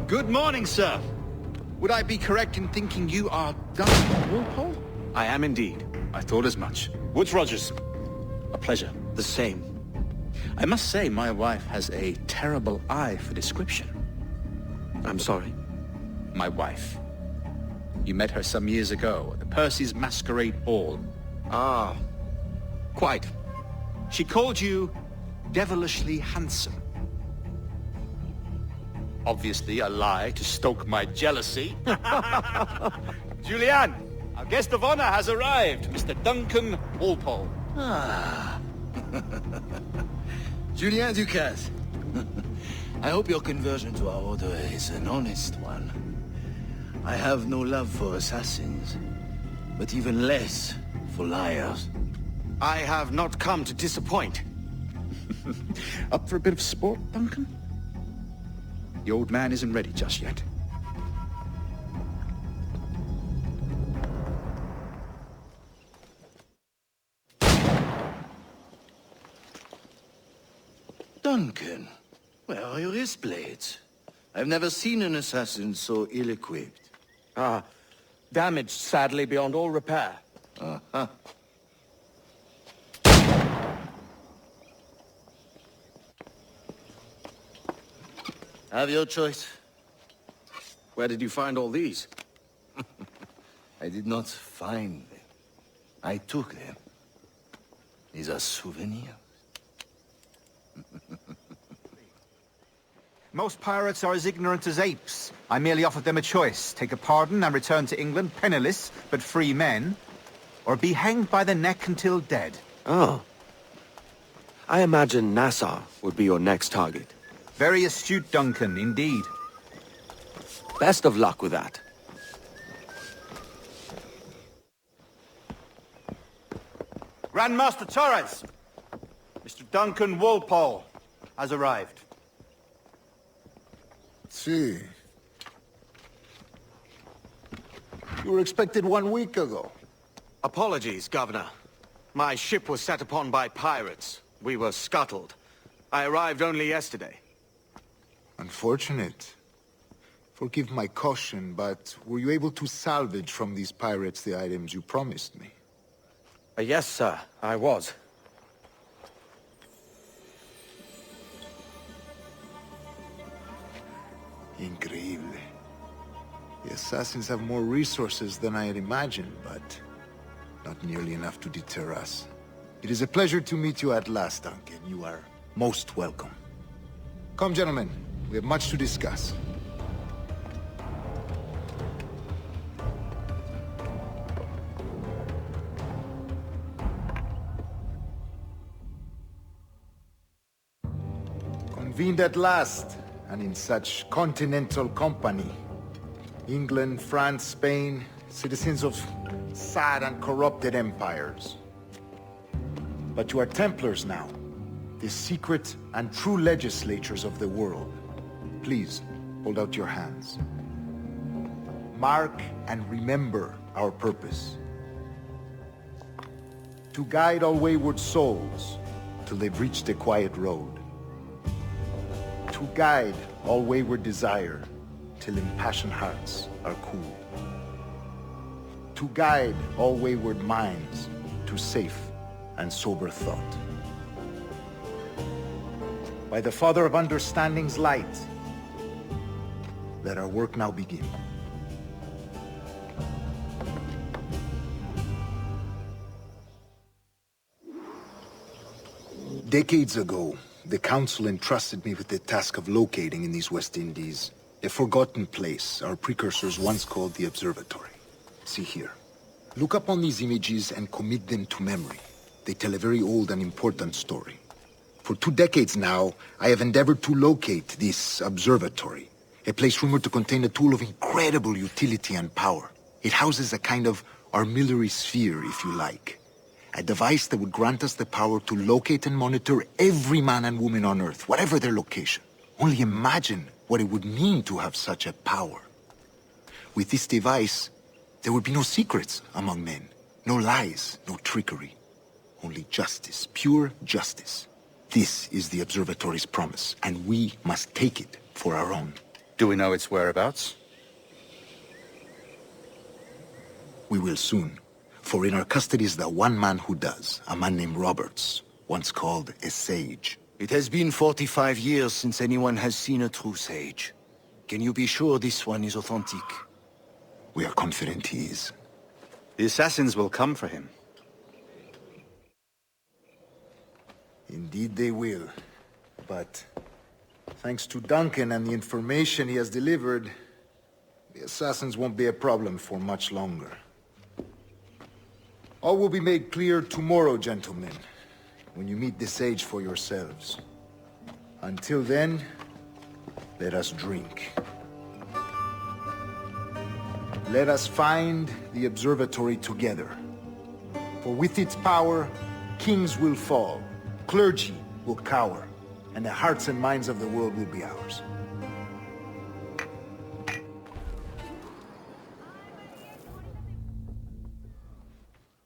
Good morning, sir. Would I be correct in thinking you are Duncan Walpole? I am indeed. I thought as much. Woods Rogers. A pleasure. The same. I must say, my wife has a terrible eye for description. I'm sorry. My wife. You met her some years ago at the Percy's Masquerade Ball. Ah, quite. She called you devilishly handsome. Obviously a lie to stoke my jealousy. Julianne, our guest of honor has arrived, Mr. Duncan Walpole. Ah. Julien Ducasse. I hope your conversion to our order is an honest one. I have no love for assassins, but even less for liars. I have not come to disappoint. Up for a bit of sport, Duncan? The old man isn't ready just yet. Duncan, where are your wrist blades? I've never seen an assassin so ill-equipped. Ah, damaged sadly beyond all repair. Uh-huh. Have your choice. Where did you find all these? I did not find them. I took them. These are souvenirs. Most pirates are as ignorant as apes. I merely offered them a choice. Take a pardon and return to England penniless, but free men, or be hanged by the neck until dead. Oh. I imagine Nassau would be your next target. Very astute, Duncan, indeed. Best of luck with that. Grandmaster Torres! Mr. Duncan Walpole has arrived. See. You were expected 1 week ago. Apologies, Governor. My ship was set upon by pirates. We were scuttled. I arrived only yesterday. Unfortunate. Forgive my caution, but were you able to salvage from these pirates the items you promised me? Yes, sir, I was. Increíble. The assassins have more resources than I had imagined, but not nearly enough to deter us. It is a pleasure to meet you at last, Duncan. You are most welcome. Come, gentlemen. We have much to discuss. Convened at last, and in such continental company. England, France, Spain, citizens of sad and corrupted empires. But you are Templars now, the secret and true legislatures of the world. Please, hold out your hands. Mark and remember our purpose. To guide all wayward souls till they've reached a quiet road. To guide all wayward desire till impassioned hearts are cooled. To guide all wayward minds to safe and sober thought. By the Father of Understanding's light, let our work now begin. Decades ago, the Council entrusted me with the task of locating in these West Indies a forgotten place our precursors once called the Observatory. See here. Look upon these images and commit them to memory. They tell a very old and important story. For 2 decades now, I have endeavored to locate this observatory, a place rumored to contain a tool of incredible utility and power. It houses a kind of armillary sphere, if you like. A device that would grant us the power to locate and monitor every man and woman on Earth, whatever their location. Only imagine what it would mean to have such a power. With this device, there would be no secrets among men, no lies, no trickery. Only justice, pure justice. This is the Observatory's promise, and we must take it for our own. Do we know its whereabouts? We will soon. For in our custody is the one man who does, a man named Roberts, once called a sage. It has been 45 years since anyone has seen a true sage. Can you be sure this one is authentic? We are confident he is. The assassins will come for him. Indeed they will. But thanks to Duncan and the information he has delivered, the assassins won't be a problem for much longer. All will be made clear tomorrow, gentlemen, when you meet the sage for yourselves. Until then, let us drink. Let us find the observatory together. For with its power, kings will fall, clergy will cower, and the hearts and minds of the world will be ours.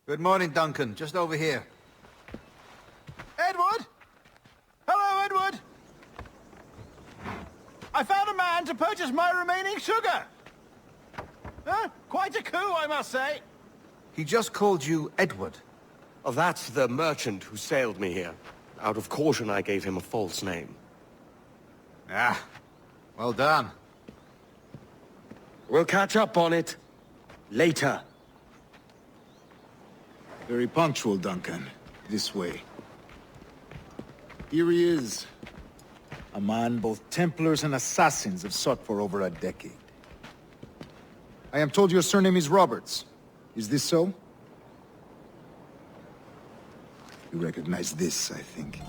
Good morning, Duncan. Just over here. Edward? Hello, Edward! I found a man to purchase my remaining sugar! Huh? Quite a coup, I must say. He just called you Edward. Oh, that's the merchant who sailed me here. Out of caution, I gave him a false name. Ah, well done. We'll catch up on it later. Very punctual, Duncan. This way. Here he is. A man both Templars and Assassins have sought for over a decade. I am told your surname is Roberts. Is this so? You recognize this, I think.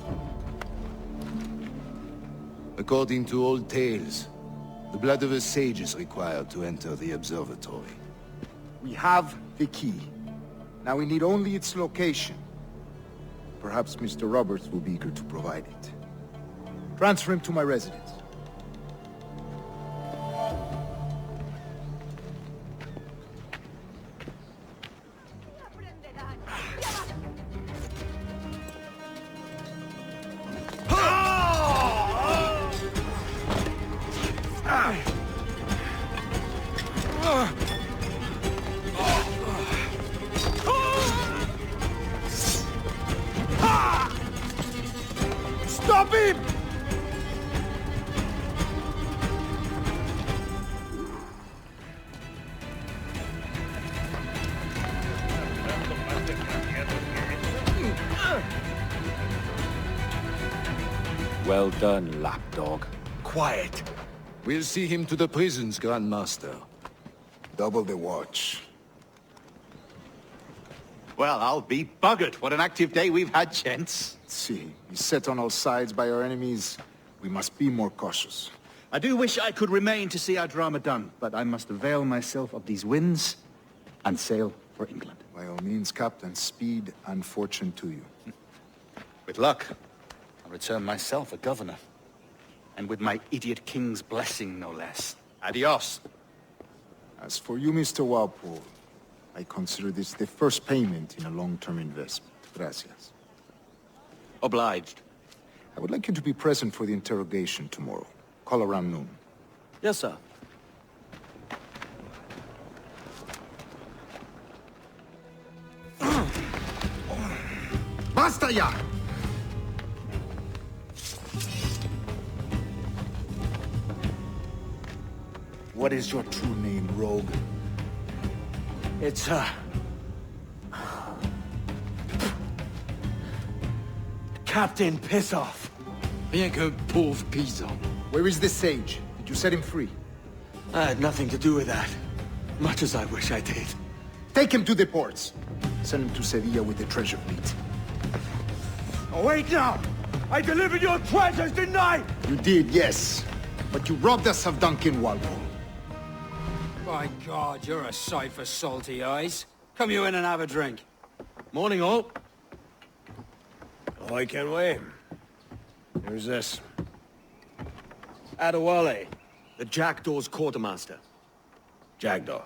According to old tales, the blood of a sage is required to enter the observatory. We have the key. Now we need only its location. Perhaps Mr. Roberts will be eager to provide it. Transfer him to my residence. Stop him! Well done, lapdog. Quiet. We'll see him to the prisons, Grandmaster. Double the watch. Well, I'll be buggered. What an active day we've had, gents. See, he's set on all sides by our enemies. We must be more cautious. I do wish I could remain to see our drama done, but I must avail myself of these winds and sail for England. By all means, Captain, speed and fortune to you. With luck, I'll return myself a governor. And with my idiot king's blessing, no less. Adios. As for you, Mr. Walpole, I consider this the first payment in a long-term investment. Gracias. Obliged. I would like you to be present for the interrogation tomorrow. Call around noon. Yes, sir. Basta ya! What is your true name, rogue? It's, Captain Pissoff. Rien qu'un pauvre paysan. Where is the sage? Did you set him free? I had nothing to do with that. Much as I wish I did. Take him to the ports. Send him to Sevilla with the treasure fleet. Oh, wait now! I delivered your treasures, didn't I? You did, yes. But you robbed us of Duncan Walpole. By God, you're a sight for salty eyes. Come you in and have a drink. Morning, all. Oh, I can wait. Who's this? Adewale. The Jackdaw's quartermaster. Jackdaw.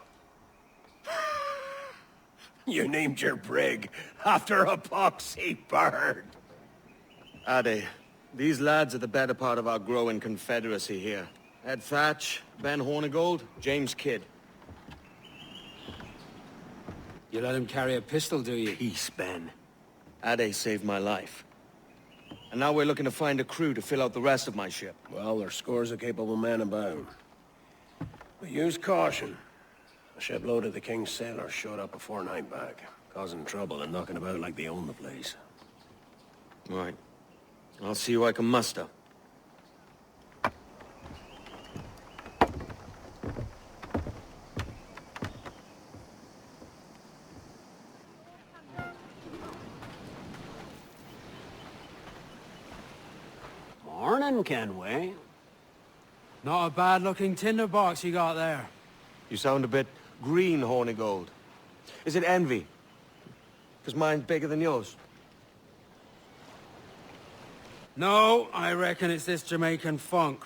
You named your brig after a poxy bird. Ade, these lads are the better part of our growing confederacy here. Ed Thatch, Ben Hornigold, James Kidd. You let him carry a pistol, do you? Peace, Ben. Ade saved my life. And now we're looking to find a crew to fill out the rest of my ship. Well, there's scores of capable men about. But use caution. A shipload of the King's sailors showed up a fortnight back, causing trouble and knocking about like they own the place. Right. I'll see who I can muster. Morning, Kenway. Not a bad-looking tinderbox you got there. You sound a bit green, Hornigold. Is it envy? Because mine's bigger than yours. No, I reckon it's this Jamaican funk.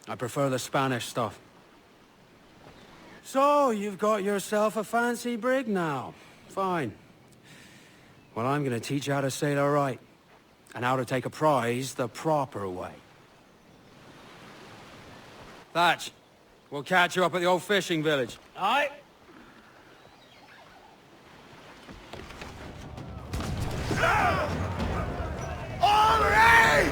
I prefer the Spanish stuff. So, you've got yourself a fancy brig now. Fine. Well, I'm gonna teach you how to sail her right. And how to take a prize the proper way. Thatch, we'll catch you up at the old fishing village. Aye. All right!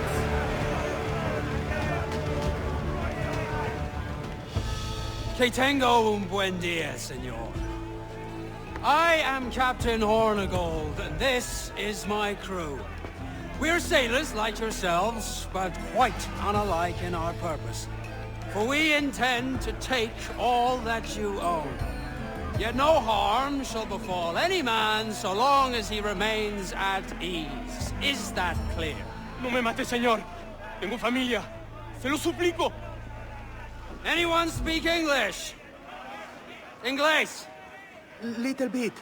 Que tengo un buen día, senor. I am Captain Hornigold, and this is my crew. We're sailors like yourselves, but quite unalike in our purpose. For we intend to take all that you own. Yet no harm shall befall any man so long as he remains at ease. Is that clear? No me mate, señor. Tengo familia. Se lo suplico. Anyone speak English? Inglés? Little bit.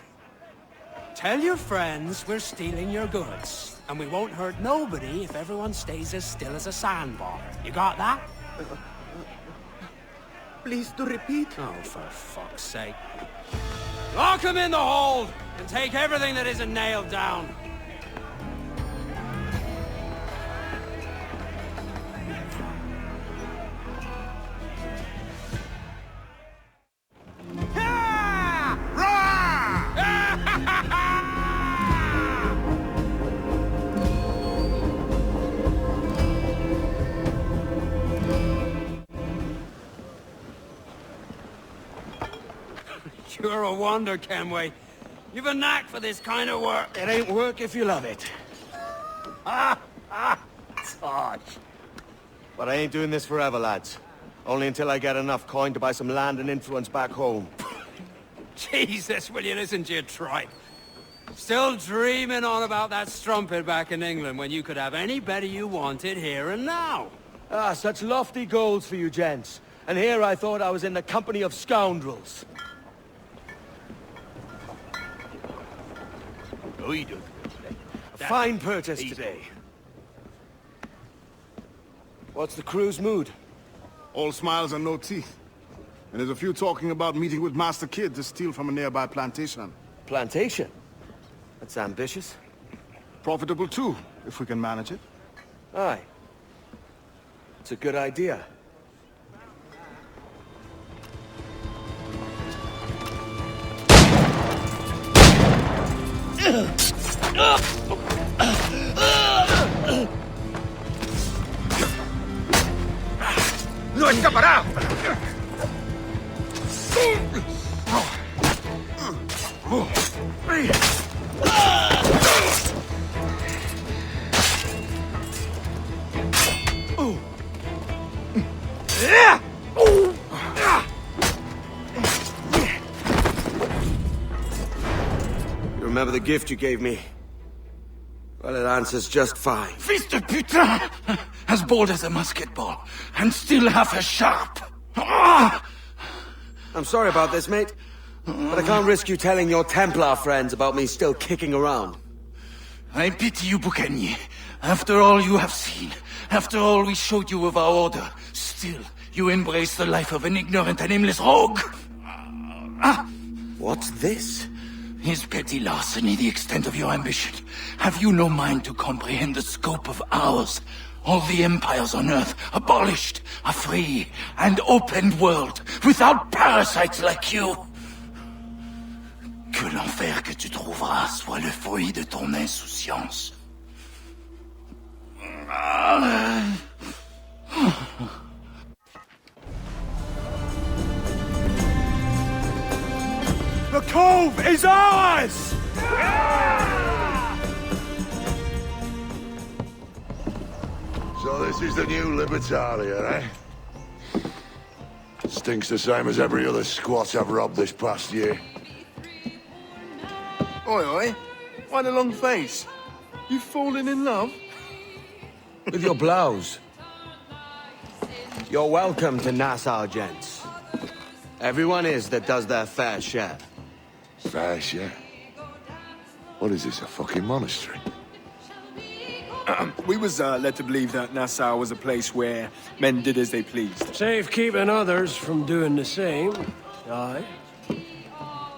Tell your friends we're stealing your goods, and we won't hurt nobody if everyone stays as still as a sandbar. You got that? Please to repeat. Oh, for fuck's sake. Lock him in the hold, and take everything that isn't nailed down. You're a wonder, Kenway. You've a knack for this kind of work. It ain't work if you love it. Tosh. But I ain't doing this forever, lads. Only until I get enough coin to buy some land and influence back home. Jesus, will you listen to your tripe? Still dreaming on about that strumpet back in England when you could have any better you wanted here and now. Ah, such lofty goals for you gents. And here I thought I was in the company of scoundrels. A fine purchase today. What's the crew's mood? All smiles and no teeth. And there's a few talking about meeting with Master Kidd to steal from a nearby plantation. Plantation? That's ambitious. Profitable too, if we can manage it. Aye. It's a good idea. ¡No escapará! You remember the gift you gave me? Well, it answers just fine. Fils de putain! As bold as a musket ball, and still half as sharp. Ah! I'm sorry about this, mate. But I can't risk you telling your Templar friends about me still kicking around. I pity you, Bucanier. After all you have seen, after all we showed you of our order, still you embrace the life of an ignorant and aimless rogue. What's this? Is petty larceny the extent of your ambition? Have you no mind to comprehend the scope of ours? All the empires on Earth abolished, a free and open world, without parasites like you. Que l'enfer que tu trouveras soit le fruit de ton insouciance. The cove is ours! So this is the new Libertalia, eh? Stinks the same as every other squat I've robbed this past year. Oi, oi. Why the long face? You fallen in love? With your blouse. You're welcome to Nassau, gents. Everyone is that does their fair share. Fair share? What is this, a fucking monastery? We was led to believe that Nassau was a place where men did as they pleased. Safe keeping others from doing the same. Aye.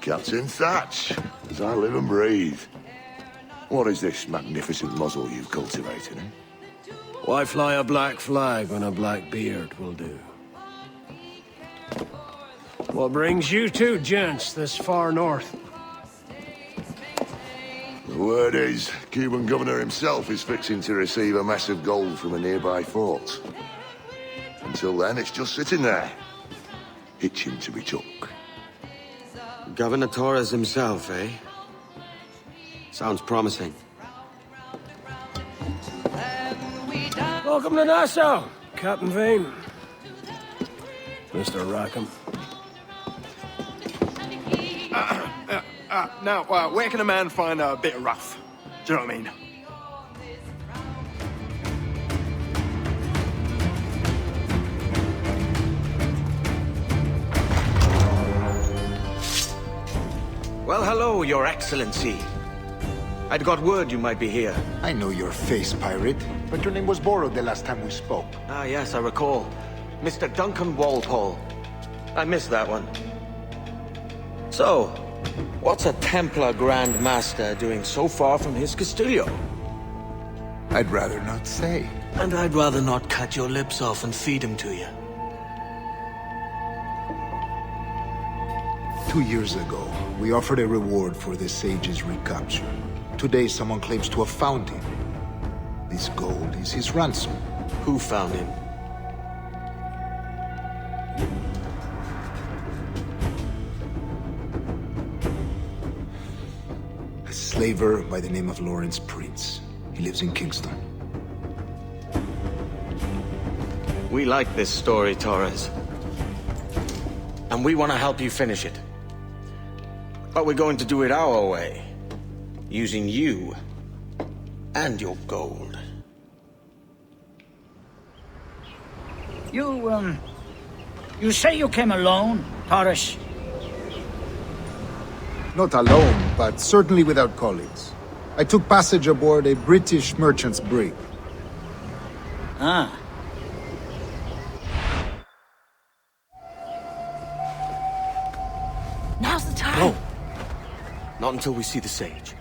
Captain Thatch, as I live and breathe. What is this magnificent muzzle you've cultivated, eh? Why fly a black flag when a black beard will do? What brings you two gents this far north? The word is, Cuban governor himself is fixing to receive a mess of gold from a nearby fort. Until then, it's just sitting there, itching to be took. Governor Torres himself, eh? Sounds promising. Welcome to Nassau, Captain Vane. Mr. Rackham. Now, where can a man find a bit of rough? Do you know what I mean? Well, hello, Your Excellency. I'd got word you might be here. I know your face, pirate, but your name was borrowed the last time we spoke. Ah, yes, I recall. Mr. Duncan Walpole. I missed that one. So, what's a Templar Grand Master doing so far from his Castillo? I'd rather not say. And I'd rather not cut your lips off and feed him to you. 2 years ago, we offered a reward for the sage's recapture. Today, someone claims to have found him. This gold is his ransom. Who found him? A slaver by the name of Lawrence Prince. He lives in Kingston. We like this story, Torres. And we want to help you finish it. But we're going to do it our way. Using you and your gold. You say you came alone, Torres? Not alone, but certainly without colleagues. I took passage aboard a British merchant's brig. Ah. Now's the time. No. Not until we see the sage.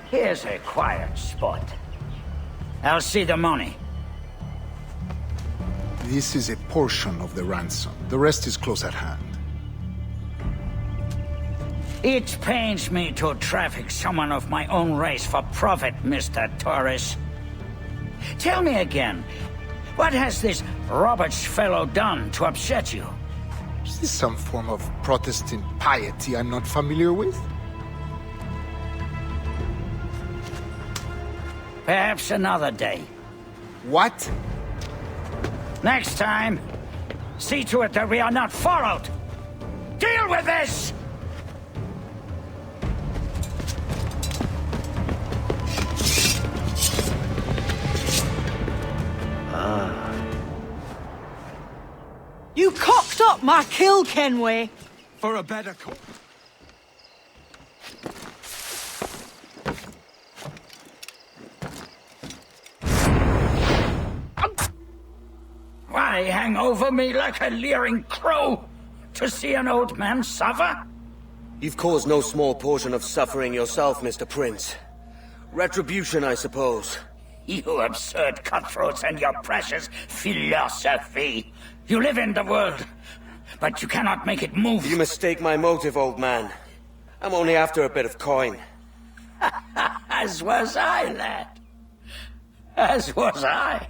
Here's a quiet spot. I'll see the money. This is a portion of the ransom. The rest is close at hand. It pains me to traffic someone of my own race for profit, Mr. Torres. Tell me again, what has this Roberts fellow done to upset you? Is this some form of Protestant piety I'm not familiar with? Perhaps another day. What? Next time, see to it that we are not followed. Deal with this! You cocked up my kill, Kenway. For a better cause. Why hang over me like a leering crow? To see an old man suffer? You've caused no small portion of suffering yourself, Mr. Prince. Retribution, I suppose. You absurd cutthroats and your precious philosophy. You live in the world, but you cannot make it move. You mistake my motive, old man. I'm only after a bit of coin. As was I, lad. As was I.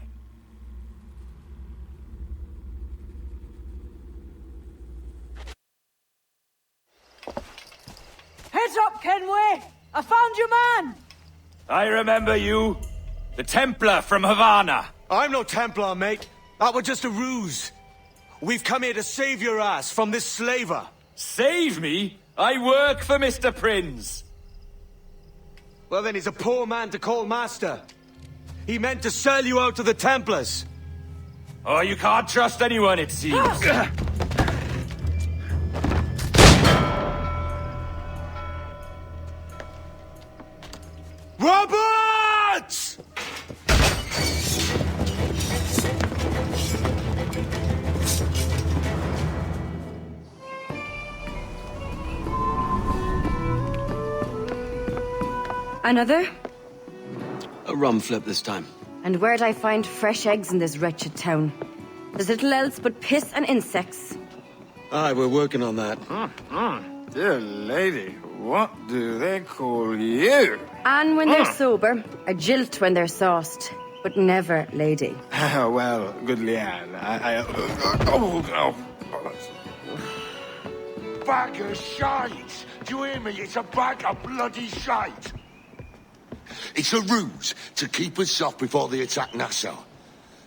Heads up, Kenway! I found your man! I remember you. The Templar from Havana. I'm no Templar, mate. That was just a ruse. We've come here to save your ass from this slaver. Save me? I work for Mr. Prince. Well, then he's a poor man to call master. He meant to sell you out to the Templars. Oh, you can't trust anyone, it seems. Roberts! Another? A rum flip this time. And where'd I find fresh eggs in this wretched town? There's little else but piss and insects. Aye, we're working on that. Dear lady, what do they call you? And when they're sober, a jilt when they're sauced, but never lady. Well, good Leanne, Bag of shite! Do you hear me? It's a bag of bloody shite! It's a ruse to keep us soft before they attack Nassau.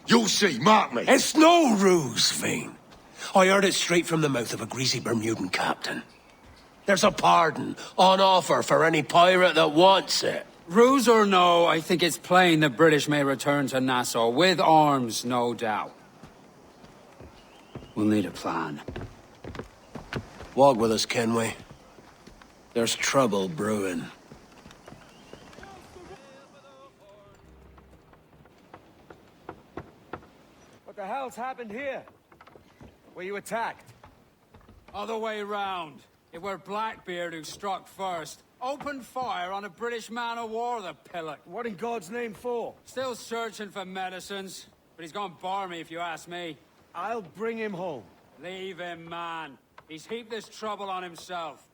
You'll see, mark me. It's no ruse, Vane. I heard it straight from the mouth of a greasy Bermudan captain. There's a pardon on offer for any pirate that wants it. Ruse or no, I think it's plain the British may return to Nassau, with arms, no doubt. We'll need a plan. Walk with us, Kenway. There's trouble brewing. What the hell's happened here? Were you attacked? Other way round. It were Blackbeard who struck first. Opened fire on a British man-o'-war, the pillock. What in God's name for? Still searching for medicines, but he's gone barmy if you ask me. I'll bring him home. Leave him, man. He's heaped this trouble on himself.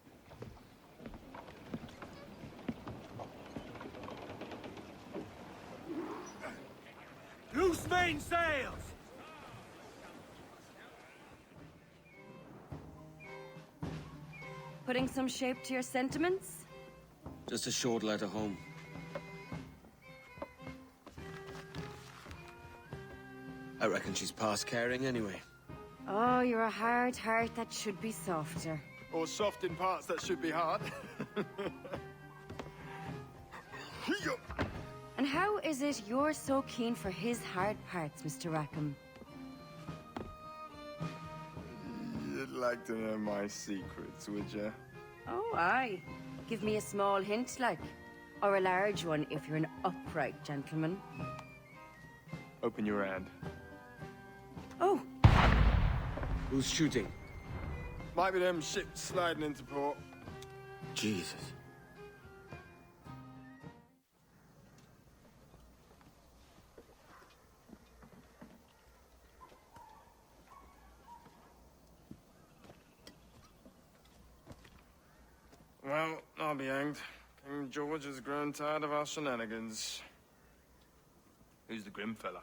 Loose mainsails! Putting some shape to your sentiments? Just a short letter home. I reckon she's past caring anyway. Oh, you're a hard heart that should be softer. Or soft in parts that should be hard. And how is it you're so keen for his hard parts, Mr. Rackham? You'd like to know my secrets, would you? Oh, aye. Give me a small hint, like. Or a large one, if you're an upright gentleman. Open your hand. Oh! Who's shooting? Might be them ships sliding into port. Jesus. Well, I'll be hanged. King George has grown tired of our shenanigans. Who's the grim fella?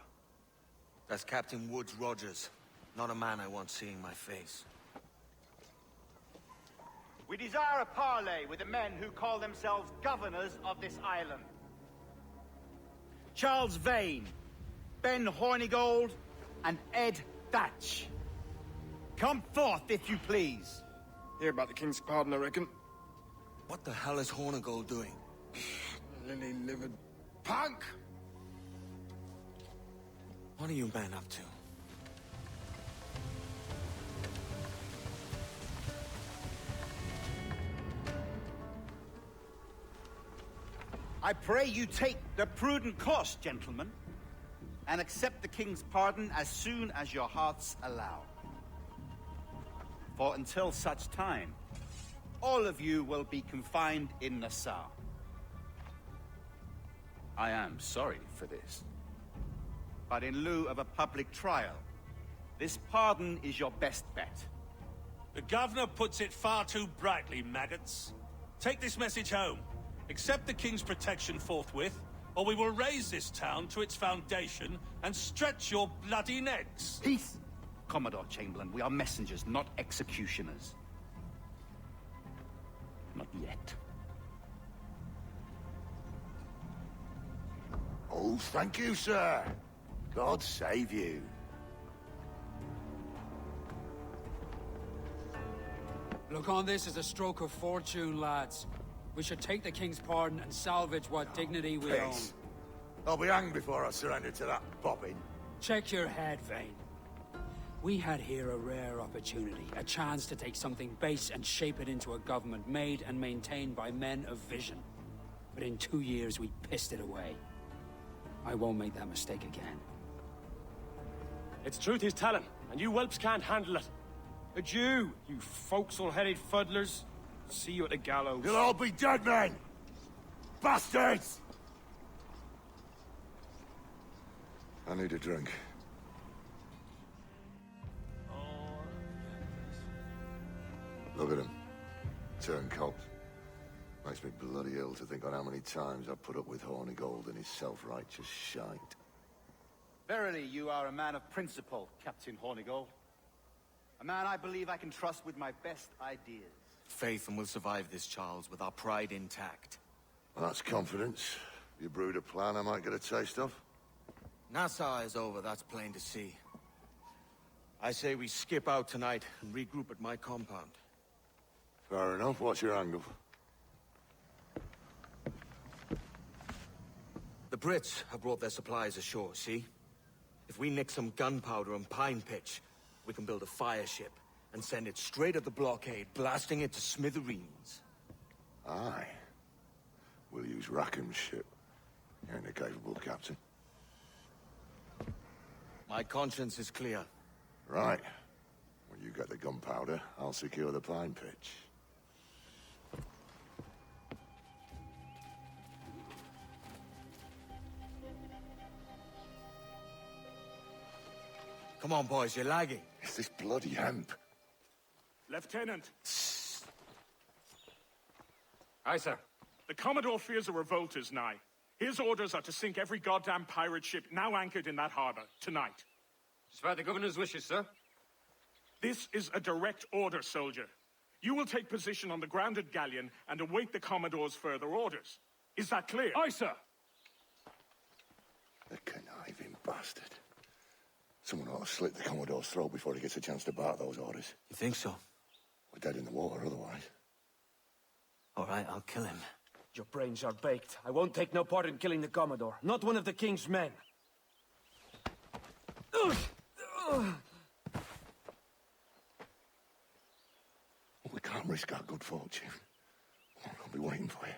That's Captain Woodes Rogers. Not a man I want seeing my face. We desire a parley with the men who call themselves governors of this island. Charles Vane, Ben Hornigold, and Ed Thatch. Come forth, if you please. Hear about the king's pardon, I reckon. What the hell is Hornigold doing? Lily-livered punk! What are you men up to? I pray you take the prudent course, gentlemen, and accept the king's pardon as soon as your hearts allow. For until such time, all of you will be confined in Nassau. I am sorry for this. But in lieu of a public trial, this pardon is your best bet. The governor puts it far too brightly, maggots. Take this message home. Accept the king's protection forthwith, or we will raze this town to its foundation and stretch your bloody necks. Peace! Commodore Chamberlain, we are messengers, not executioners. Not yet. Oh, thank you, sir. God save you. Look on this as a stroke of fortune, lads. We should take the king's pardon and salvage what dignity we own. Peace. I'll be hanged before I surrender to that bobbin. Check your head, Vane. We had here a rare opportunity, a chance to take something base and shape it into a government made and maintained by men of vision. But in 2 years, we pissed it away. I won't make that mistake again. It's truth he's telling, and you whelps can't handle it. Adieu, you forecastle-headed fuddlers. See you at the gallows. You'll all be dead men! Bastards! I need a drink. Look at him. Turncoat. Makes me bloody ill to think on how many times I've put up with Hornigold and his self-righteous shite. Verily, you are a man of principle, Captain Hornigold. A man I believe I can trust with my best ideas. Faith, and we'll survive this, Charles, with our pride intact. Well, that's confidence. You brewed a plan I might get a taste of? Nassau is over, that's plain to see. I say we skip out tonight and regroup at my compound. Fair enough. What's your angle? The Brits have brought their supplies ashore, see? If we nick some gunpowder and pine pitch, we can build a fire ship and send it straight at the blockade, blasting it to smithereens. Aye. We'll use Rackham's ship. You ain't a capable captain. My conscience is clear. Right. When you get the gunpowder, I'll secure the pine pitch. Come on, boys, you're lagging. It's this bloody hemp. Lieutenant! Aye, sir. The Commodore fears a revolt is nigh. His orders are to sink every goddamn pirate ship now anchored in that harbor, tonight. It's by the governor's wishes, sir. This is a direct order, soldier. You will take position on the grounded galleon and await the Commodore's further orders. Is that clear? Aye, sir. The conniving bastard. Someone ought to slit the Commodore's throat before he gets a chance to bark those orders. You think so? We're dead in the water otherwise. All right, I'll kill him. Your brains are baked. I won't take no part in killing the Commodore. Not one of the king's men. We can't risk our good fortune. I'll be waiting for you.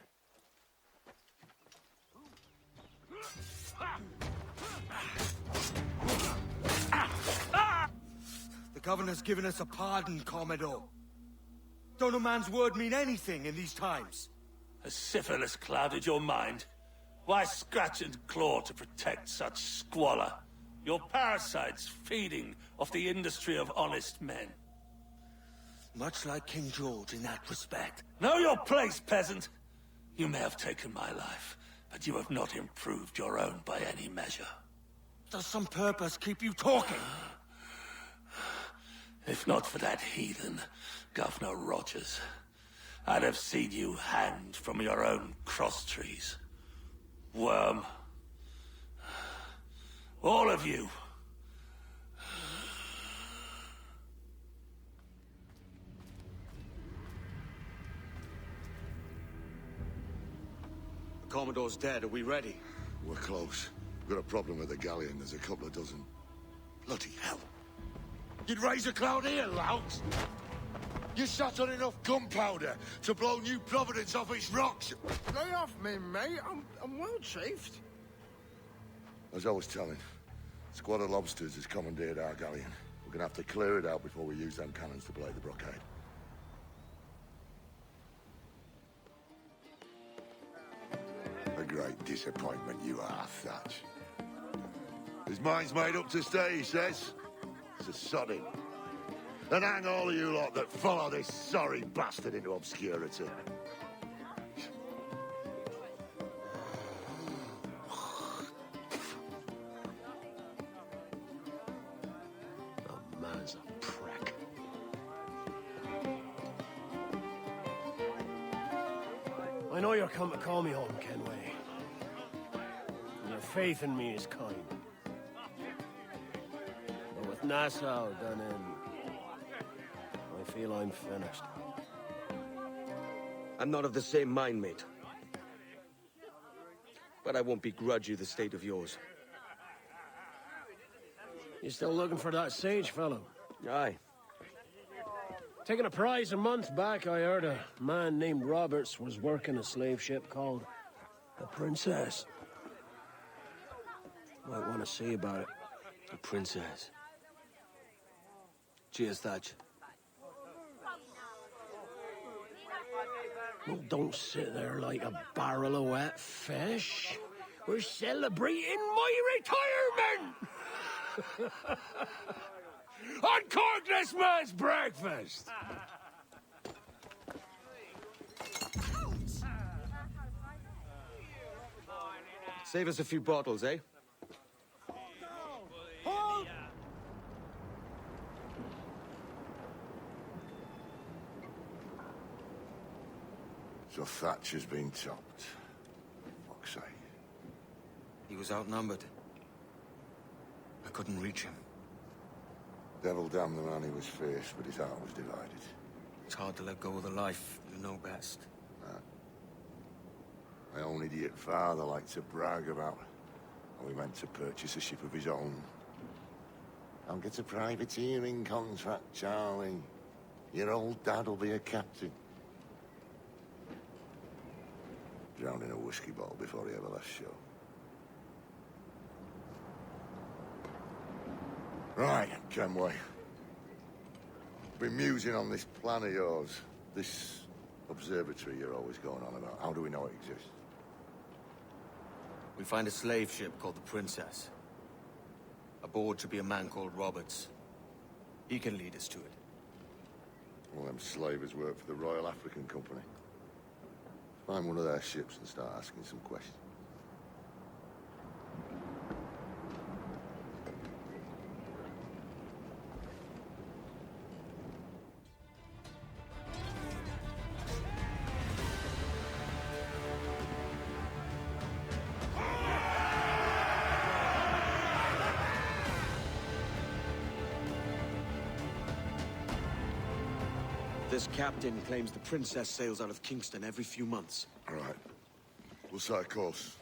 The governor's given us a pardon, Commodore. Don't a man's word mean anything in these times? Has syphilis clouded your mind? Why scratch and claw to protect such squalor? Your parasites feeding off the industry of honest men. Much like King George in that respect. Know your place, peasant! You may have taken my life, but you have not improved your own by any measure. Does some purpose keep you talking? If not for that heathen, Governor Rogers, I'd have seen you hanged from your own cross-trees. Worm. All of you. The Commodore's dead. Are we ready? We're close. We've got a problem with the galleon. There's a couple of dozen. Bloody hell. You'd raise a cloud here, louts! You sat on enough gunpowder to blow New Providence off its rocks! Lay off me, mate. I'm well chafed. As I was telling, a squad of lobsters has commandeered our galleon. We're gonna have to clear it out before we use them cannons to blow the blockade. great disappointment you are, Thatch. His mind's made up to stay, he says. It's a sodding. And hang all of you lot that follow this sorry bastard into obscurity. The man's a prick. I know you're come to call me home, Kenway. Your faith in me is kind. But with Nassau done in, I feel I'm finished. I'm not of the same mind, mate. But I won't begrudge you the state of yours. You still looking for that sage fellow? Aye. Taking a prize a month back, I heard a man named Roberts was working a slave ship called the Princess. Might want to see about it. The Princess. Cheers, Thatch. Well, don't sit there like a barrel of wet fish. We're celebrating my retirement! Uncork this man's breakfast! Save us a few bottles, eh? So Thatch has been topped. Fuck's sake. He was outnumbered. I couldn't reach him. Devil damn the man, he was fierce, but his heart was divided. It's hard to let go of the life you know best. My own idiot father liked to brag about how he meant to purchase a ship of his own. I'll get a privateering contract, Charlie. Your old dad'll be a captain. Drowned in a whiskey bottle before he ever left shore. Right, Kenway. Been musing on this plan of yours. This observatory you're always going on about. How do we know it exists? We find a slave ship called the Princess. Aboard should be a man called Roberts. He can lead us to it. Well, them slavers work for the Royal African Company. Find one of their ships and start asking some questions. This captain claims the Princess sails out of Kingston every few months. All right. We'll set a course.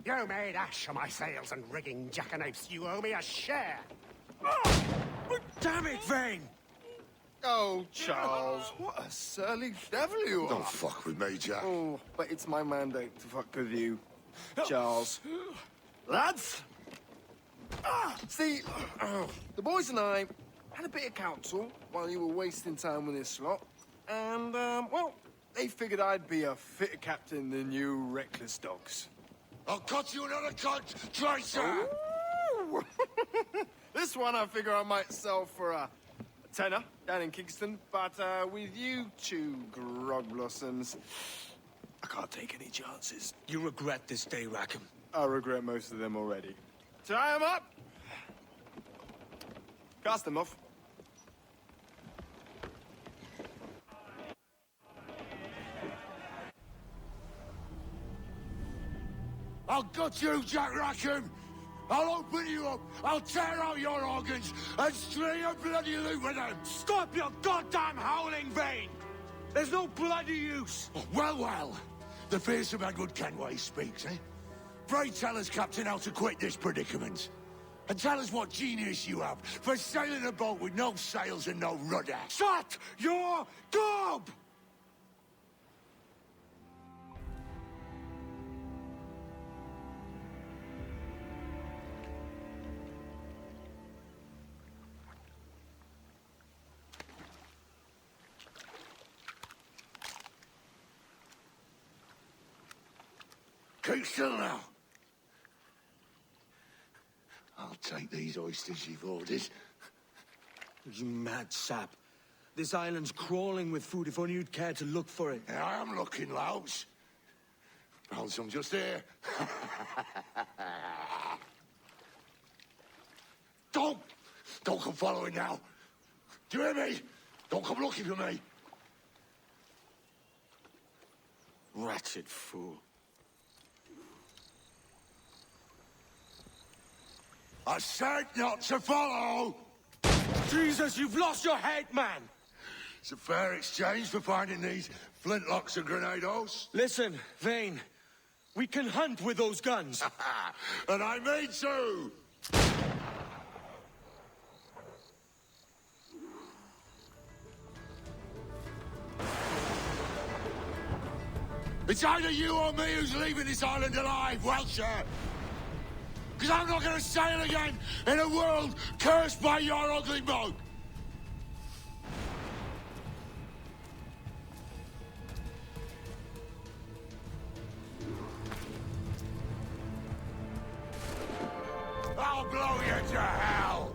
You made ash of my sails and rigging, jackanapes. You owe me a share. Damn it, Vane! Oh, Charles, what a surly devil you are. Don't fuck with me, Jack. Oh, but it's my mandate to fuck with you, Charles. Lads! See, the boys and I had a bit of counsel while you were wasting time with this lot. And, well, they figured I'd be a fitter captain than you reckless dogs. I'll cut you another cunt, traitor! This one I figure I might sell for a tenner down in Kingston, but with you two grog blossoms, I can't take any chances. You regret this day, Rackham. I regret most of them already. Tie them up! Cast them off. I'll gut you, Jack Rackham! I'll open you up, I'll tear out your organs, and string your bloody loot with them! Stop your goddamn howling, Vane! There's no bloody use! Oh, well, the fearsome Edward Kenway speaks, eh? Pray tell us, Captain, how to quit this predicament. And tell us what genius you have for sailing a boat with no sails and no rudder. Shut your gob! Keep still now. I'll take these oysters you've ordered. You mad sap. This island's crawling with food if only you'd care to look for it. I am looking, Louts. Found some just here. Don't come following now. Do you hear me? Don't come looking for me. Wretched fool. I said not to follow! Jesus, you've lost your head, man! It's a fair exchange for finding these flintlocks and grenados. Listen, Vane. We can hunt with those guns. And I mean to! It's either you or me who's leaving this island alive, Welsher! Because I'm not going to sail again in a world cursed by your ugly boat! I'll blow you to hell!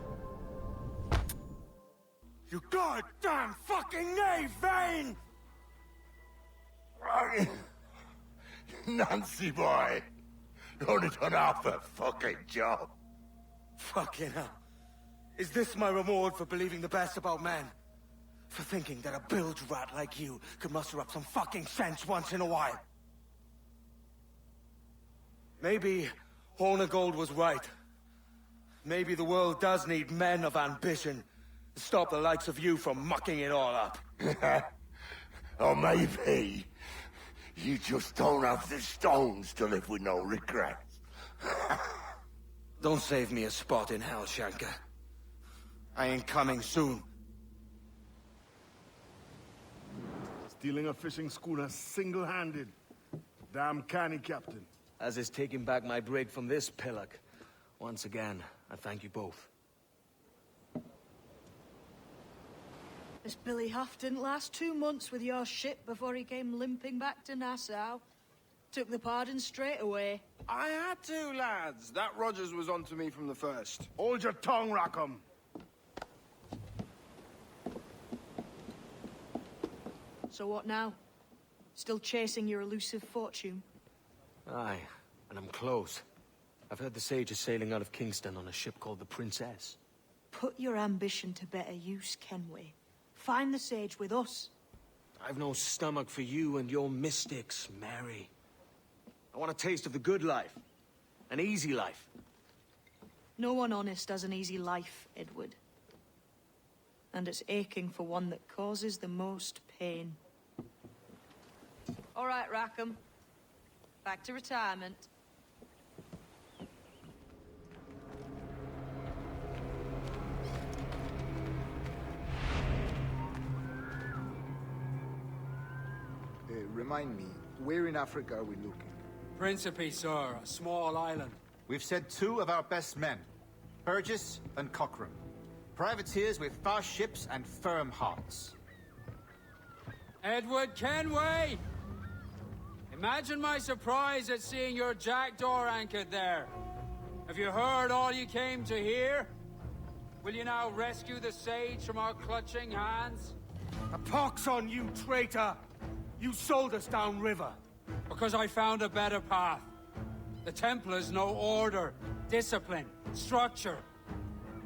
You goddamn fucking knave, Vane! Nancy boy! Only done half a fucking job. Fucking hell. Is this my reward for believing the best about men? For thinking that a bilge rat like you could muster up some fucking sense once in a while? Maybe Hornigold was right. Maybe the world does need men of ambition to stop the likes of you from mucking it all up. Or maybe you just don't have the stones to live with no regrets. Don't save me a spot in hell, Shanka. I ain't coming soon. Stealing a fishing schooner single-handed. Damn canny, Captain. As is taking back my brig from this pillock. Once again, I thank you both. This Billy Huff didn't last 2 months with your ship before he came limping back to Nassau. Took the pardon straight away. I had to, lads. That Rogers was onto me from the first. Hold your tongue, Rackham. So what now? Still chasing your elusive fortune? Aye, and I'm close. I've heard the Sage is sailing out of Kingston on a ship called the Princess. Put your ambition to better use, Kenway. Find the Sage with us. I've no stomach for you and your mystics, Mary. I want a taste of the good life. An easy life. No one honest has an easy life, Edward. And it's aching for one that causes the most pain. All right, Rackham. Back to retirement. Remind me, where in Africa are we looking? Principe, sir, a small island. We've sent 2 of our best men, Burgess and Cochrane. Privateers with fast ships and firm hearts. Edward Kenway! Imagine my surprise at seeing your jackdaw anchored there. Have you heard all you came to hear? Will you now rescue the Sage from our clutching hands? A pox on you, traitor! You sold us downriver. Because I found a better path. The Templars know order, discipline, structure.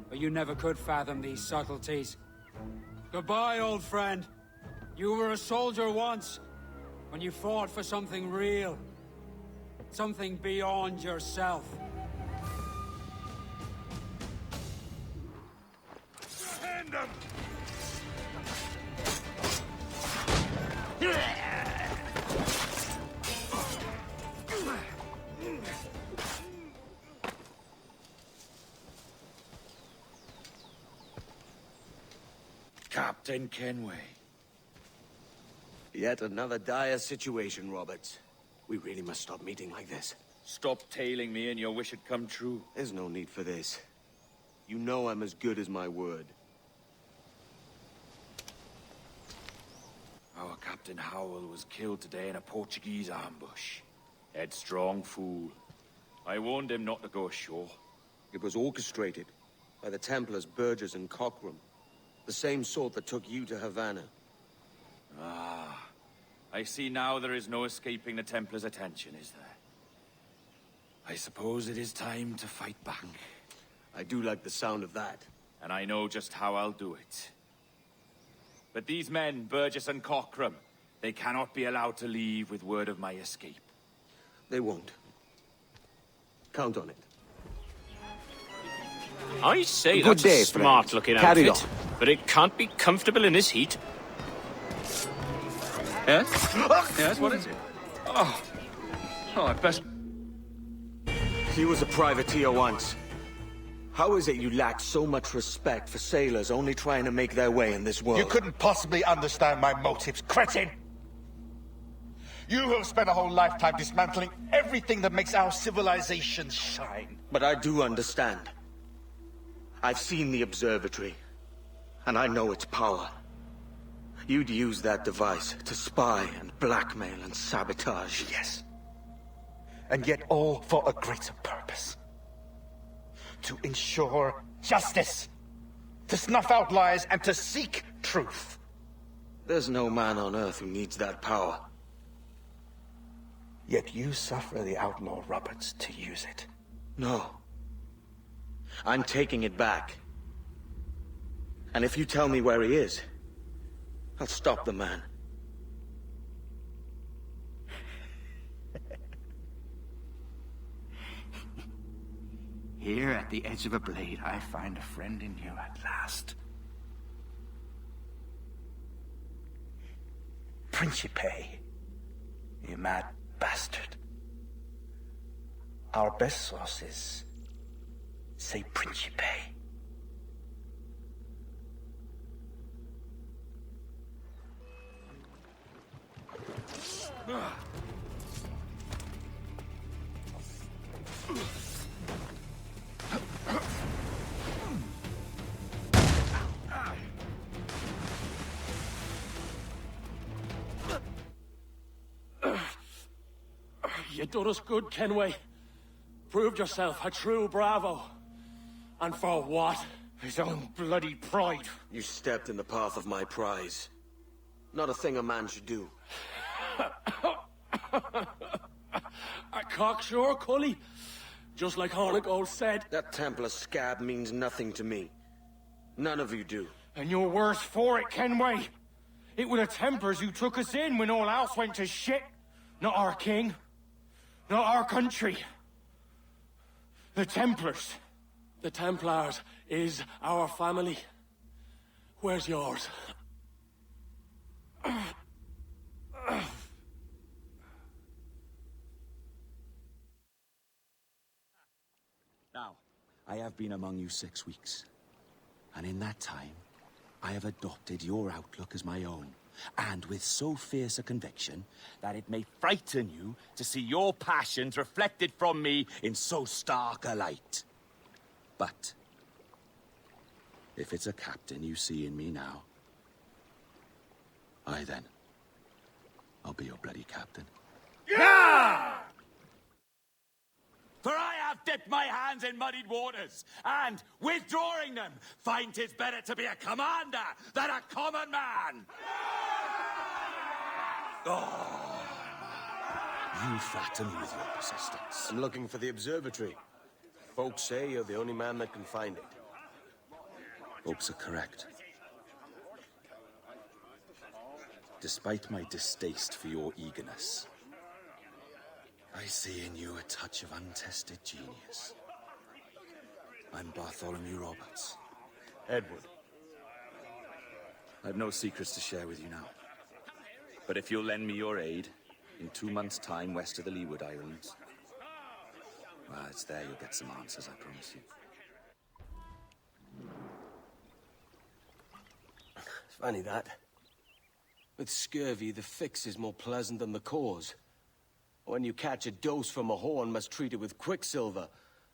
But you never could fathom these subtleties. Goodbye, old friend. You were a soldier once, when you fought for something real. Something beyond yourself. Hand them! Captain Kenway. Yet another dire situation, Roberts. We really must stop meeting like this. Stop tailing me and your wish had come true. There's no need for this. You know I'm as good as my word. Our Captain Howell was killed today in a Portuguese ambush. Headstrong fool. I warned him not to go ashore. It was orchestrated by the Templars Burgess and Cockrum. The same sort that took you to Havana. Ah, I see now there is no escaping the Templars' attention, is there? I suppose it is time to fight back. I do like the sound of that. And I know just how I'll do it. But these men, Burgess and Cockrum, they cannot be allowed to leave with word of my escape. They won't. Count on it. I say Good that's day, a smart-looking Carry outfit, but it can't be comfortable in this heat. Yes? Yes, what is it? Oh, I best... He was a privateer once. How is it you lack so much respect for sailors only trying to make their way in this world? You couldn't possibly understand my motives, cretin! You have spent a whole lifetime dismantling everything that makes our civilization shine. But I do understand. I've seen the observatory, and I know its power. You'd use that device to spy and blackmail and sabotage. Yes. And yet all for a greater purpose. To ensure justice. To snuff out lies and to seek truth. There's no man on Earth who needs that power. Yet you suffer the outlaw Roberts to use it. No. I'm taking it back. And if you tell me where he is, I'll stop the man. Here at the edge of a blade, I find a friend in you at last. Principe, you mad bastard. Our best sources say Principe. You done us good, Kenway. Proved yourself a true bravo. And for what? His own bloody pride. You stepped in the path of my prize. Not a thing a man should do. A cocksure, Cully. Just like Hornigold said. That Templar scab means nothing to me. None of you do. And you're worse for it, Kenway. It were the Templars who took us in when all else went to shit. Not our king. Not our country. The Templars. The Templars is our family. Where's yours? Now, I have been among you 6 weeks. And in that time, I have adopted your outlook as my own. And with so fierce a conviction that it may frighten you to see your passions reflected from me in so stark a light. But if it's a captain you see in me now, then, I'll be your bloody captain. Yeah! For I have dipped my hands in muddied waters, and, withdrawing them, find 'tis better to be a commander than a common man! Oh, you flatter me with your persistence. I'm looking for the observatory. Folks say you're the only man that can find it. Folks are correct. Despite my distaste for your eagerness, I see in you a touch of untested genius. I'm Bartholomew Roberts. Edward. I've no secrets to share with you now. But if you'll lend me your aid, in 2 months' time west of the Leeward Islands, well, it's there you'll get some answers, I promise you. It's funny that. With scurvy, the fix is more pleasant than the cause. When you catch a dose from a horn, must treat it with quicksilver.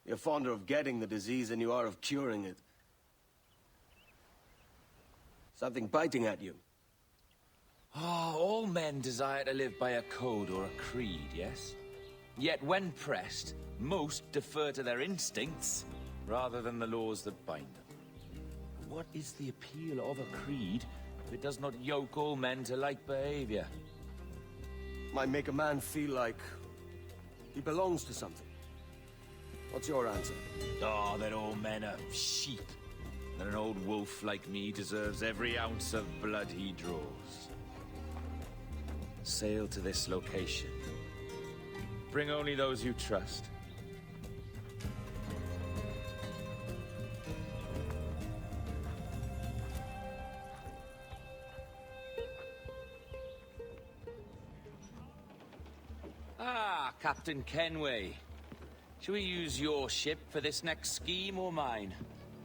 You're fonder of getting the disease than you are of curing it. Something biting at you. Oh, all men desire to live by a code or a creed, yes? Yet when pressed, most defer to their instincts rather than the laws that bind them. What is the appeal of a creed if it does not yoke all men to like behavior? Might make a man feel like he belongs to something. What's your answer? Oh, that all men are sheep. That an old wolf like me deserves every ounce of blood he draws. Sail to this location. Bring only those you trust. Ah, Captain Kenway. Shall we use your ship for this next scheme or mine?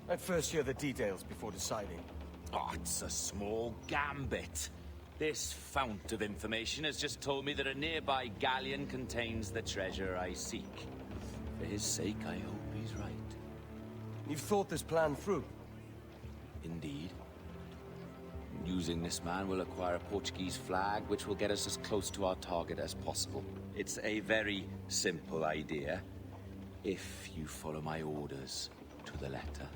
I'd first hear the details before deciding. Oh, it's a small gambit. This fount of information has just told me that a nearby galleon contains the treasure I seek. For his sake, I hope he's right. You've thought this plan through? Indeed. Using this man, we'll acquire a Portuguese flag, which will get us as close to our target as possible. It's a very simple idea, if you follow my orders to the letter.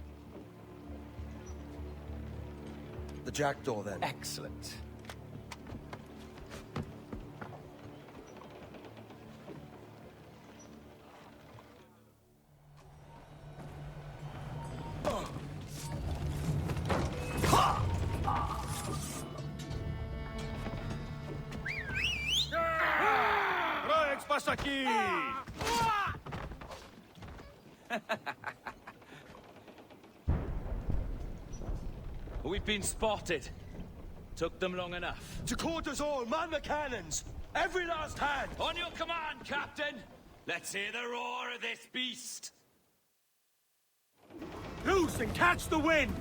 The jackdaw, then. Excellent. Passa aqui! We've been spotted. Took them long enough. To quarters all, man the cannons! Every last hand! On your command, Captain! Let's hear the roar of this beast! Loose and catch the wind!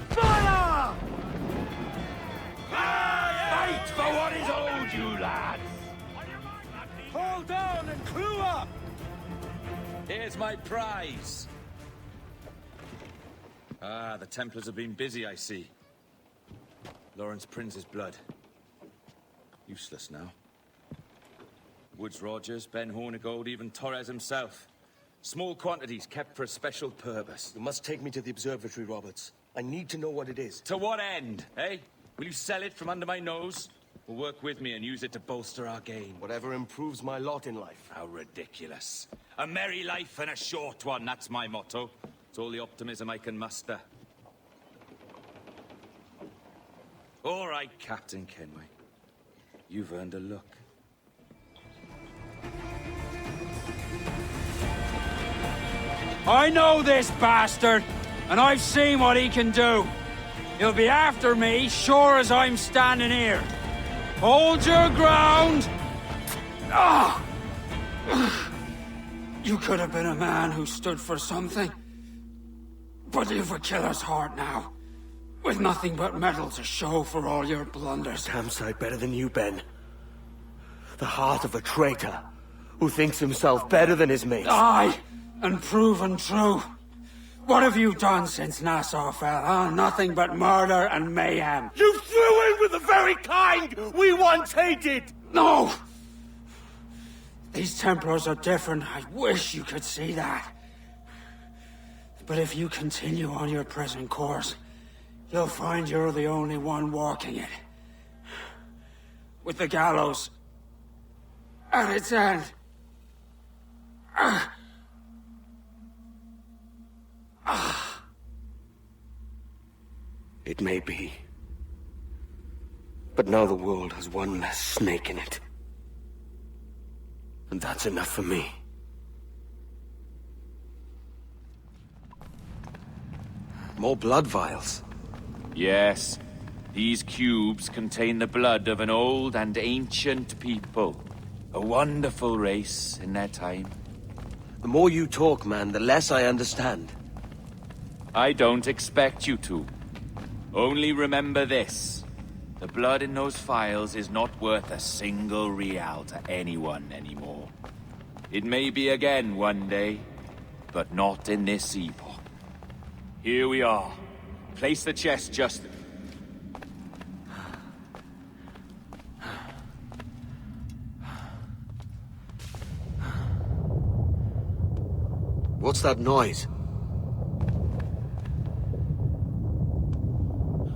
Fire! Fight for what is owed you, lads! Hold down and clue up! Here's my prize. Ah, the Templars have been busy, I see. Lawrence Prince's blood. Useless now. Woods Rogers, Ben Hornigold, even Torres himself. Small quantities kept for a special purpose. You must take me to the observatory, Roberts. I need to know what it is. To what end, eh? Will you sell it from under my nose? Or work with me and use it to bolster our gain? Whatever improves my lot in life. How ridiculous. A merry life and a short one, that's my motto. It's all the optimism I can muster. All right, Captain Kenway. You've earned a look. I know this bastard, and I've seen what he can do. He'll be after me, sure as I'm standing here. Hold your ground! Ah! You could have been a man who stood for something. But you've a killer's heart now. With nothing but metal to show for all your blunders. Damn sight better than you, Ben. The heart of a traitor, who thinks himself better than his mates. Aye, and proven true. What have you done since Nassau fell, huh? Nothing but murder and mayhem. You threw in with the very kind we once hated! No! These Templars are different. I wish you could see that. But if you continue on your present course, you'll find you're the only one walking it. With the gallows at its end. It may be. But now the world has one less snake in it. And that's enough for me. More blood vials. Yes. These cubes contain the blood of an old and ancient people. A wonderful race in their time. The more you talk, man, the less I understand. I don't expect you to. Only remember this. The blood in those files is not worth a single real to anyone anymore. It may be again one day, but not in this epoch. Here we are. Place the chest just... What's that noise?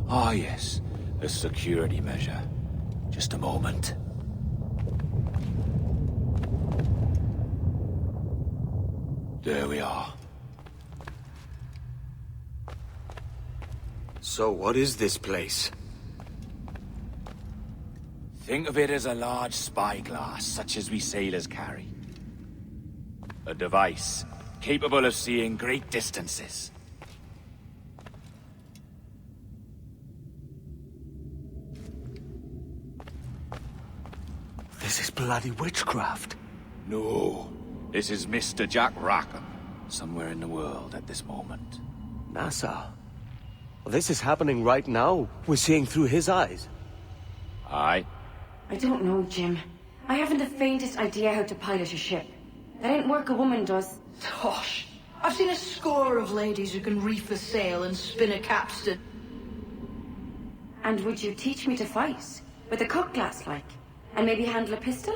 Ah, yes. A security measure. Just a moment. There we are. So what is this place? Think of it as a large spyglass, such as we sailors carry. A device capable of seeing great distances. This is bloody witchcraft. No. This is Mr. Jack Rackham, somewhere in the world at this moment. Nassau? Well, this is happening right now. We're seeing through his eyes. Aye. I don't know, Jim. I haven't the faintest idea how to pilot a ship. That ain't work a woman does. Tosh. I've seen a score of ladies who can reef a sail and spin a capstan. And would you teach me to fight? With a cutlass, like? And maybe handle a pistol?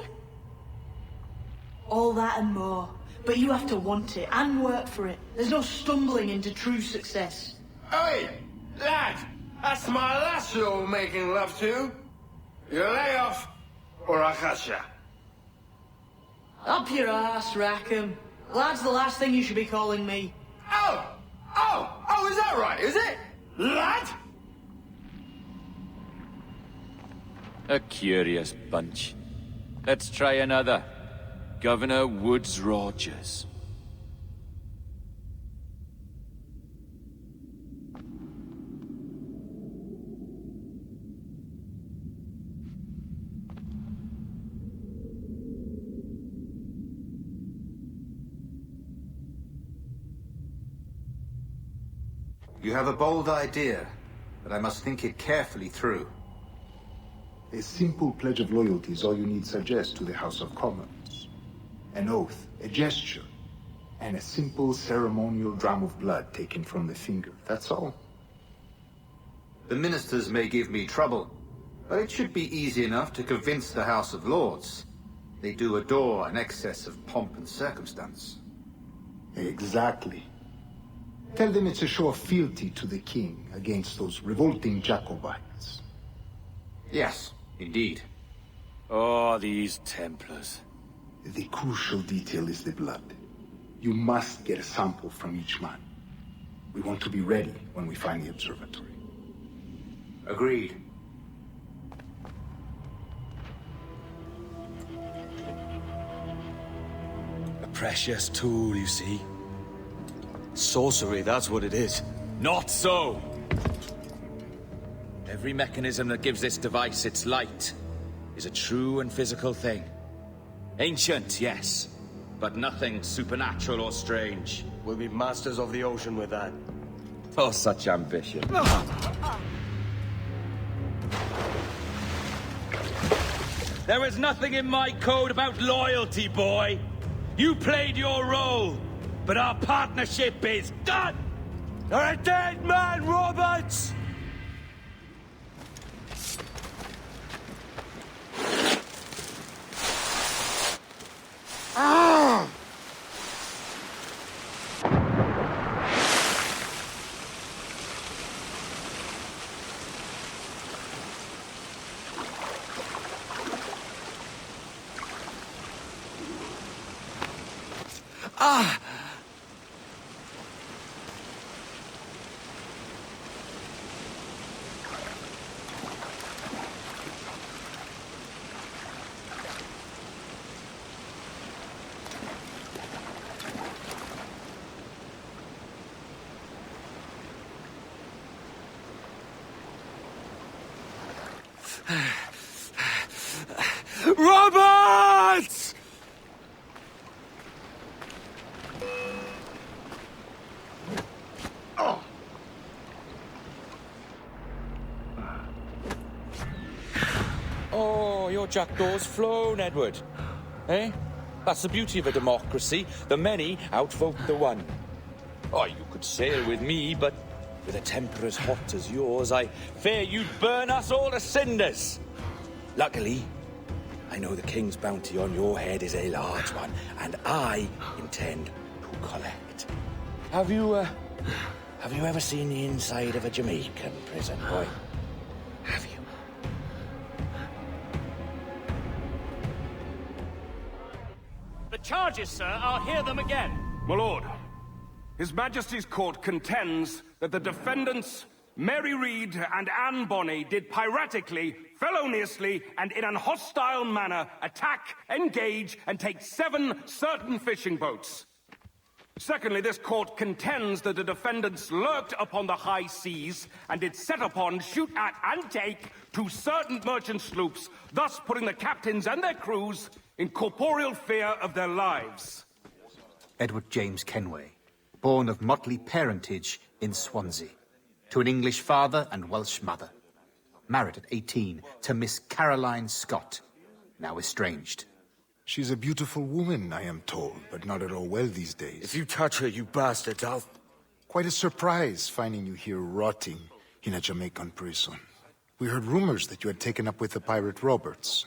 All that and more. But you have to want it and work for it. There's no stumbling into true success. Hey, lad! That's my lass you're making love to. You lay off, or I'll catch ya. Up your ass, Rackham. Lad's the last thing you should be calling me. Oh, is that right, is it? Lad? A curious bunch. Let's try another. Governor Woodes Rogers. You have a bold idea, but I must think it carefully through. A simple pledge of loyalty is all you need suggest to the House of Commons. An oath, a gesture, and a simple ceremonial dram of blood taken from the finger. That's all. The ministers may give me trouble, but it should be easy enough to convince the House of Lords. They do adore an excess of pomp and circumstance. Exactly. Tell them it's a show of fealty to the king against those revolting Jacobites. Yes, indeed. Oh, these Templars. The crucial detail is the blood. You must get a sample from each man. We want to be ready when we find the observatory. Agreed. A precious tool, you see. Sorcery, that's what it is. Not so! Every mechanism that gives this device its light is a true and physical thing. Ancient, yes, but nothing supernatural or strange. We'll be masters of the ocean with that. Oh, such ambition. There is nothing in my code about loyalty, boy. You played your role, but our partnership is done! You're a dead man, Roberts! Roberts! Oh, your jackdaw's flown, Edward. Eh? That's the beauty of a democracy. The many outvote the one. Oh, you could sail with me, but with a temper as hot as yours, I fear you'd burn us all to cinders. Luckily, I know the king's bounty on your head is a large one, and I intend who collect. Have you ever seen the inside of a Jamaican prison, boy? Have you? The charges, sir, I'll hear them again. My lord, His Majesty's court contends that the defendants, Mary Reed and Anne Bonny, did piratically, feloniously, and in an hostile manner attack, engage, and take 7 certain fishing boats. Secondly, this court contends that the defendants lurked upon the high seas and did set upon, shoot at, and take 2 certain merchant sloops, thus putting the captains and their crews in corporeal fear of their lives. Edward James Kenway, born of motley parentage in Swansea, to an English father and Welsh mother. Married at 18 to Miss Caroline Scott, now estranged. She's a beautiful woman, I am told, but not at all well these days. If you touch her, you bastards, I'll... Quite a surprise finding you here rotting in a Jamaican prison. We heard rumors that you had taken up with the pirate Roberts.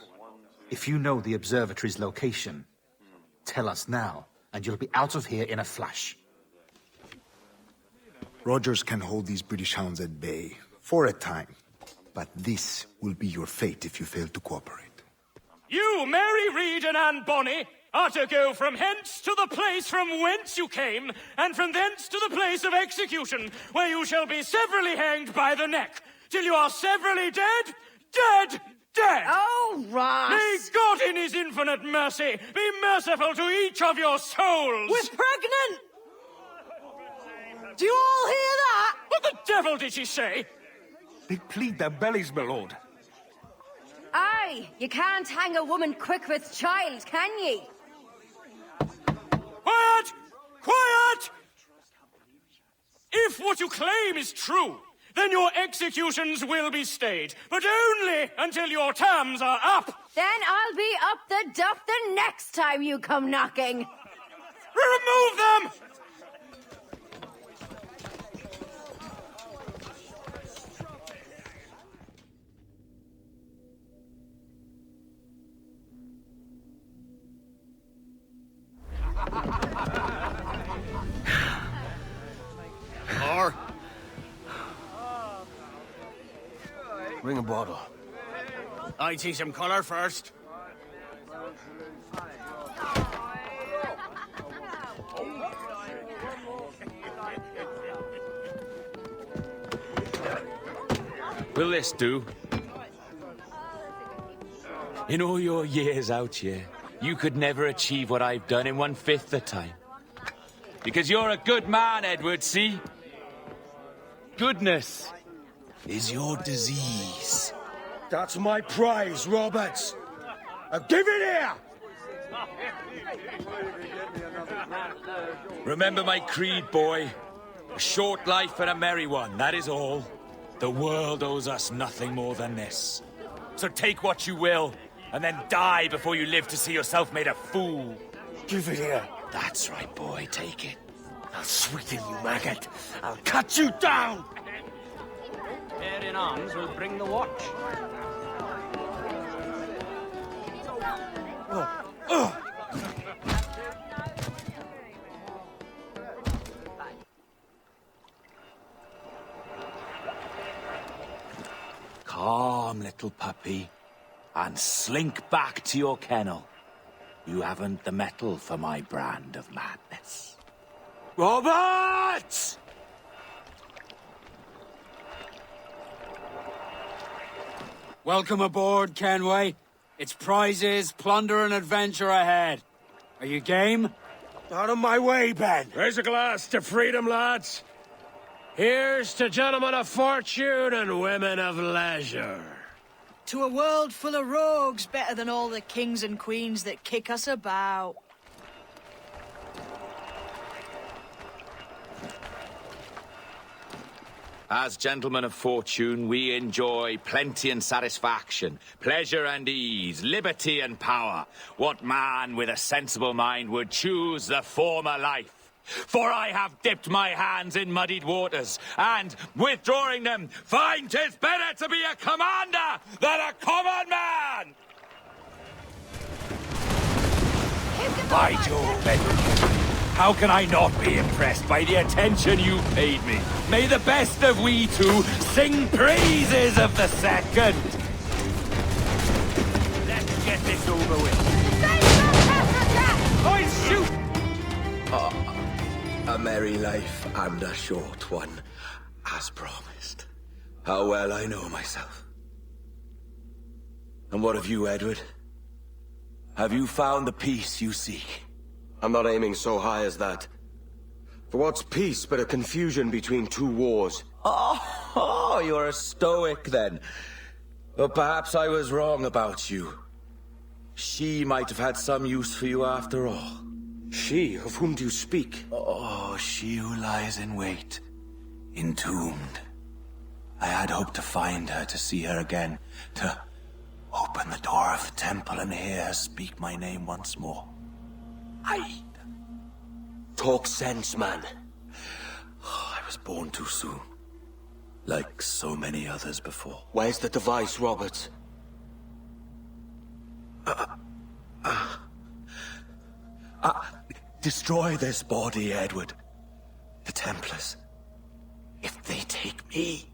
If you know the observatory's location, tell us now, and you'll be out of here in a flash. Rogers can hold these British hounds at bay, for a time. But this will be your fate if you fail to cooperate. You, Mary Reed and Anne Bonny, are to go from hence to the place from whence you came, and from thence to the place of execution, where you shall be severally hanged by the neck, till you are severally dead, dead, dead! Oh, Ross! May God in his infinite mercy be merciful to each of your souls! We're pregnant! Do you all hear that? What the devil did she say? They plead their bellies, my lord. Aye, you can't hang a woman quick with child, can ye? Quiet! Quiet! If what you claim is true, then your executions will be stayed, but only until your terms are up. Then I'll be up the duff the next time you come knocking. Remove them! Or Bring a bottle. I see some colour first. Will this do? In all your years out here, you could never achieve what I've done in 1/5 the time. Because you're a good man, Edward, see? Goodness is your disease. That's my prize, Roberts. Give it here! Remember my creed, boy. A short life and a merry one, that is all. The world owes us nothing more than this. So take what you will, and then die before you live to see yourself made a fool. Give it here. That's right, boy, take it. I'll sweeten you, maggot. I'll cut you down! Pair in arms will bring the watch. Calm, little puppy, and slink back to your kennel. You haven't the mettle for my brand of madness. Robert! Welcome aboard, Kenway. It's prizes, plunder, and adventure ahead. Are you game? Out of my way, Ben. Raise a glass to freedom, lads. Here's to gentlemen of fortune and women of leisure. To a world full of rogues, better than all the kings and queens that kick us about. As gentlemen of fortune, we enjoy plenty and satisfaction, pleasure and ease, liberty and power. What man with a sensible mind would choose the former life? For I have dipped my hands in muddied waters, and, withdrawing them, find 'tis better to be a commander than a common man! By Jove, Edward, How can I not be impressed by the attention you paid me? May the best of we two sing praises of the second! Let's get this over with. I shoot! A merry life and a short one, as promised. How well I know myself. And what of you, Edward? Have you found the peace you seek? I'm not aiming so high as that. For what's peace but a confusion between two wars? Oh, you're a stoic then. Well, perhaps I was wrong about you. She might have had some use for you after all. She? Of whom do you speak? Oh, she who lies in wait, entombed. I had hoped to find her, to see her again, to open the door of the temple and hear her speak my name once more. Talk sense, man. Oh, I was born too soon. Like so many others before. Where's the device, Robert? Destroy this body, Edward. The Templars. If they take me...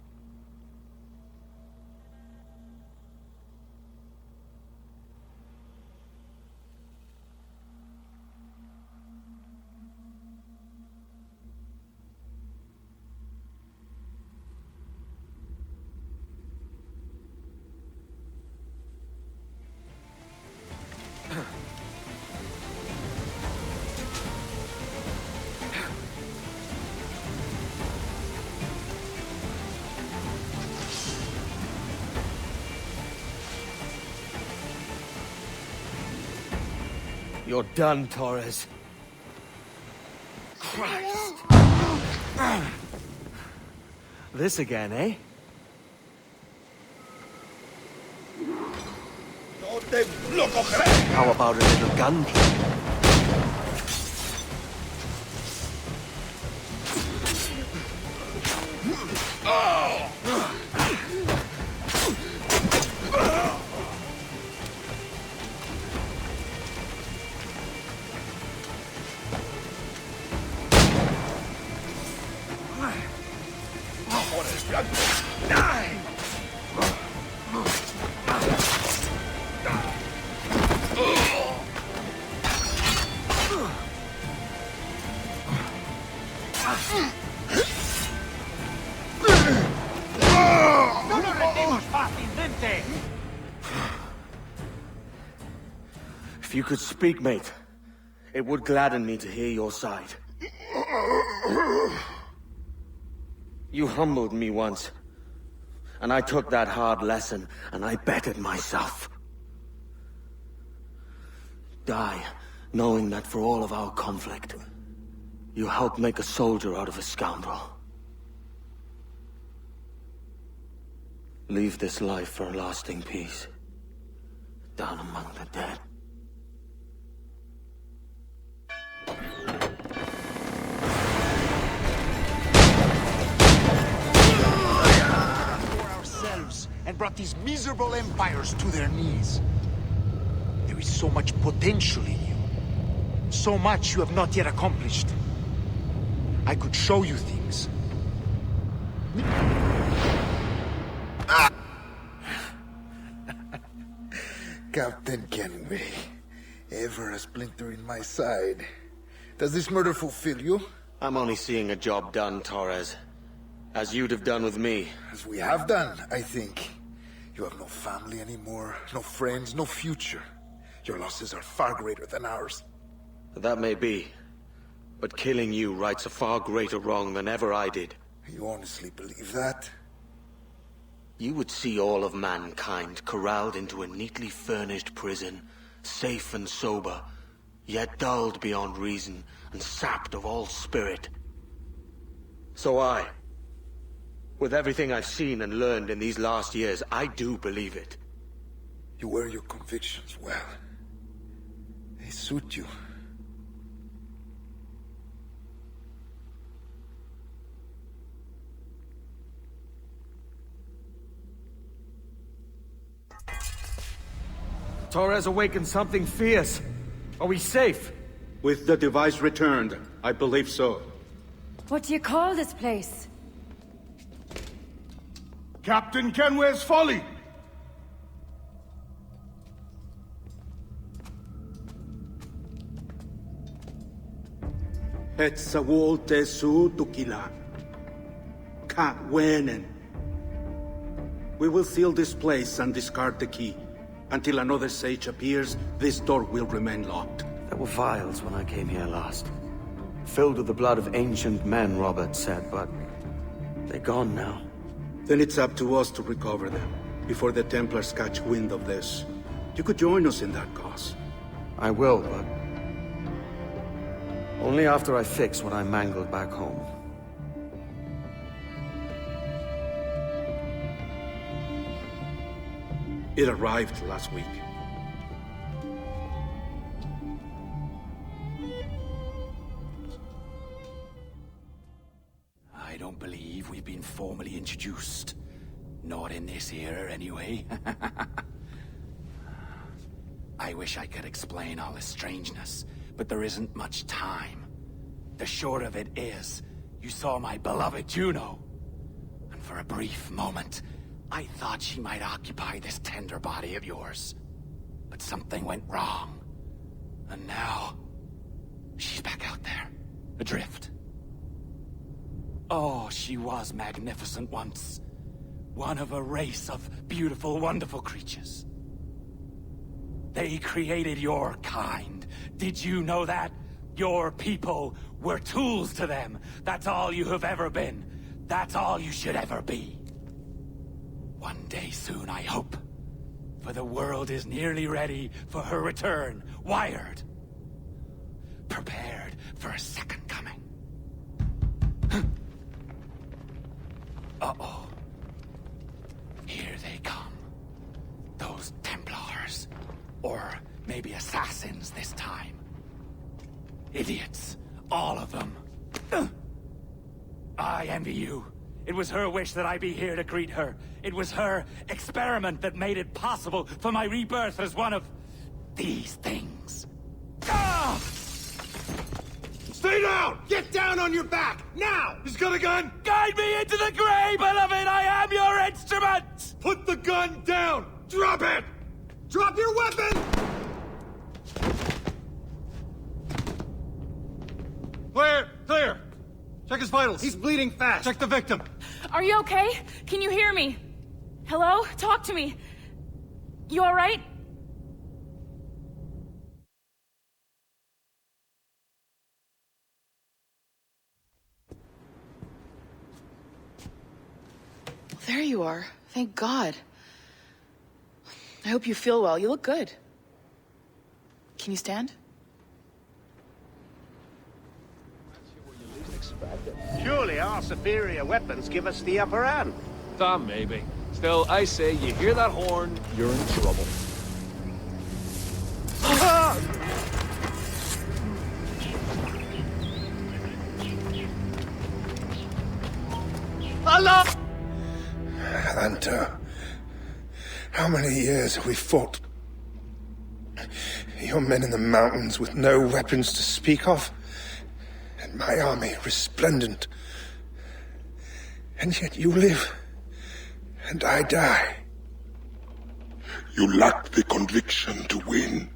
You're done, Torres. Christ. This again, eh? How about a little gunplay? If you could speak, mate, it would gladden me to hear your side. You humbled me once, and I took that hard lesson, and I bettered myself. Die, knowing that for all of our conflict, you helped make a soldier out of a scoundrel. Leave this life for a lasting peace, down among the dead. And brought these miserable empires to their knees. There is so much potential in you. So much you have not yet accomplished. I could show you things. Captain Kenway, ever a splinter in my side. Does this murder fulfill you? I'm only seeing a job done, Torres. As you'd have done with me. As we have done, I think. You have no family anymore, no friends, no future. Your losses are far greater than ours. That may be. But killing you rights a far greater wrong than ever I did. You honestly believe that? You would see all of mankind corralled into a neatly furnished prison, safe and sober, yet dulled beyond reason and sapped of all spirit. So with everything I've seen and learned in these last years, I do believe it. You wear your convictions well. They suit you. Torres awakened something fierce. Are we safe? With the device returned, I believe so. What do you call this place? Captain Kenway's Folly! Hetsawolte su tukila. Ka wenen. We will seal this place and discard the key. Until another sage appears, this door will remain locked. There were vials when I came here last. Filled with the blood of ancient men, Robert said, but they're gone now. Then it's up to us to recover them, before the Templars catch wind of this. You could join us in that cause. I will, but only after I fix what I mangled back home. It arrived last week. I don't believe we've been formally introduced. Not in this era, anyway. I wish I could explain all this strangeness, but there isn't much time. The short of it is, you saw my beloved Juno. And for a brief moment, I thought she might occupy this tender body of yours. But something went wrong. And now, she's back out there, adrift. Oh, she was magnificent once. One of a race of beautiful, wonderful creatures. They created your kind. Did you know that? Your people were tools to them. That's all you have ever been. That's all you should ever be. One day soon, I hope. For the world is nearly ready for her return. Wired. Prepared for a second coming. Uh-oh. Here they come. Those Templars. Or maybe assassins this time. Idiots. All of them. I envy you. It was her wish that I be here to greet her. It was her experiment that made it possible for my rebirth as one of these things. Ah! Stay down! Get down on your back! Now! He's got a gun! Guide me into the grave, beloved! I am your instrument! Put the gun down! Drop it! Drop your weapon! Clear! Clear! Check his vitals. He's bleeding fast. Check the victim. Are you okay? Can you hear me? Hello? Talk to me. You alright? There you are. Thank God. I hope you feel well. You look good. Can you stand? Surely our superior weapons give us the upper hand. Some, maybe. Still, I say, you hear that horn, you're in trouble. Allah! Atlanta, how many years have we fought? Your men in the mountains with no weapons to speak of, and my army resplendent. And yet you live, and I die. You lack the conviction to win.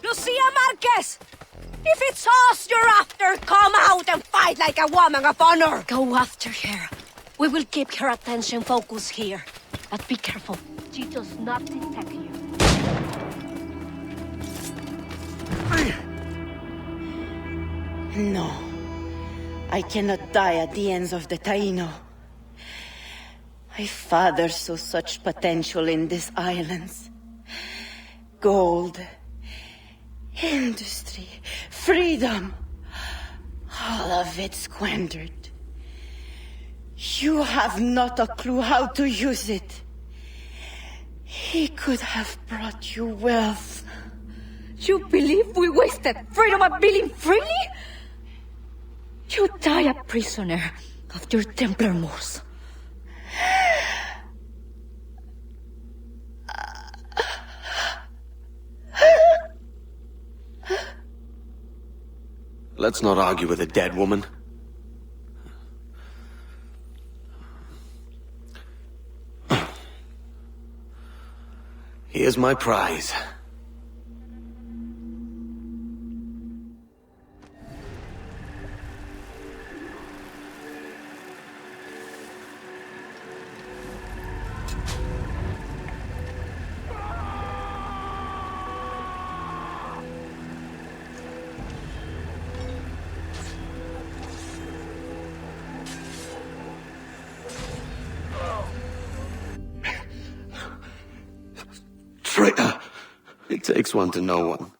Lucia Marquez! If it's us you're after, come out and fight like a woman of honor! Go after her. We will keep her attention focused here. But be careful. She does not detect you. No. I cannot die at the ends of the Taino. My father saw such potential in these islands. Gold, industry, freedom. All of it squandered. You have not a clue how to use it. He could have brought you wealth. You believe we wasted freedom of dealing freely? You die a prisoner of your Templar Moors. Let's not argue with a dead woman. Here's my prize. Traitor! It takes one to know one.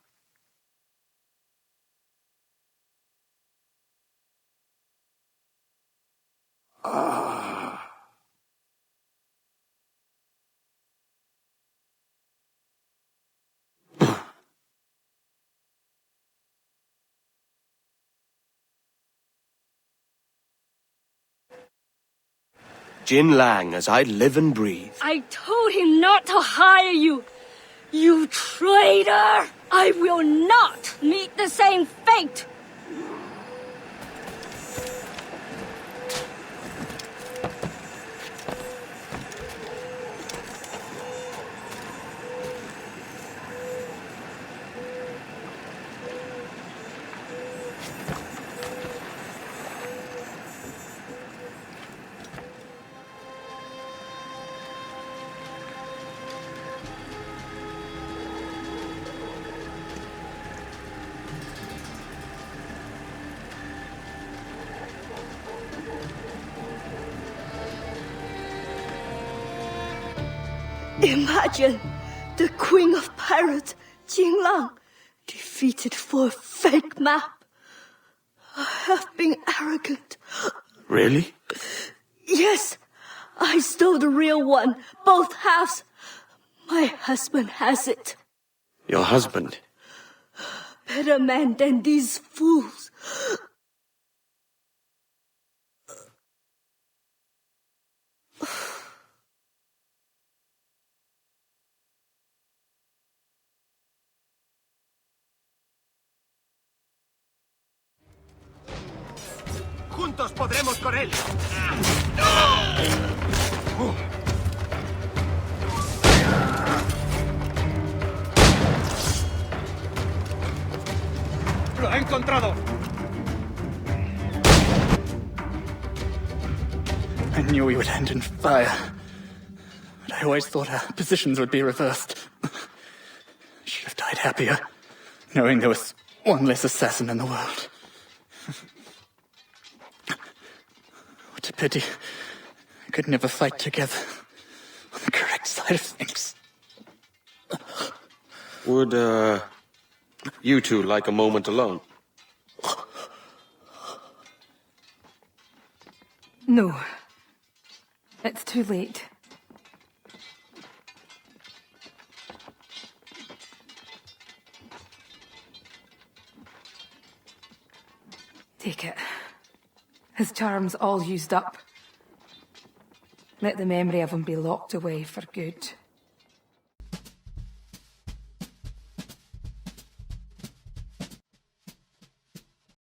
Jin Lang, as I live and breathe. I told him not to hire you. You traitor! I will not meet the same fate! Imagine the Queen of Pirates, Jinlang, defeated for a fake map. I have been arrogant. Really? Yes, I stole the real one, both halves. My husband has it. Your husband? Better man than these fools. ¡Juntos podremos con él! ¡Lo ha encontrado! I knew we would end in fire. But I always thought our positions would be reversed. I should have died happier, knowing there was one less assassin in the world. What a pity. I could never fight together on the correct side of things. Would, you two like a moment alone? No. It's too late. Take it. His charm's all used up. Let the memory of him be locked away for good.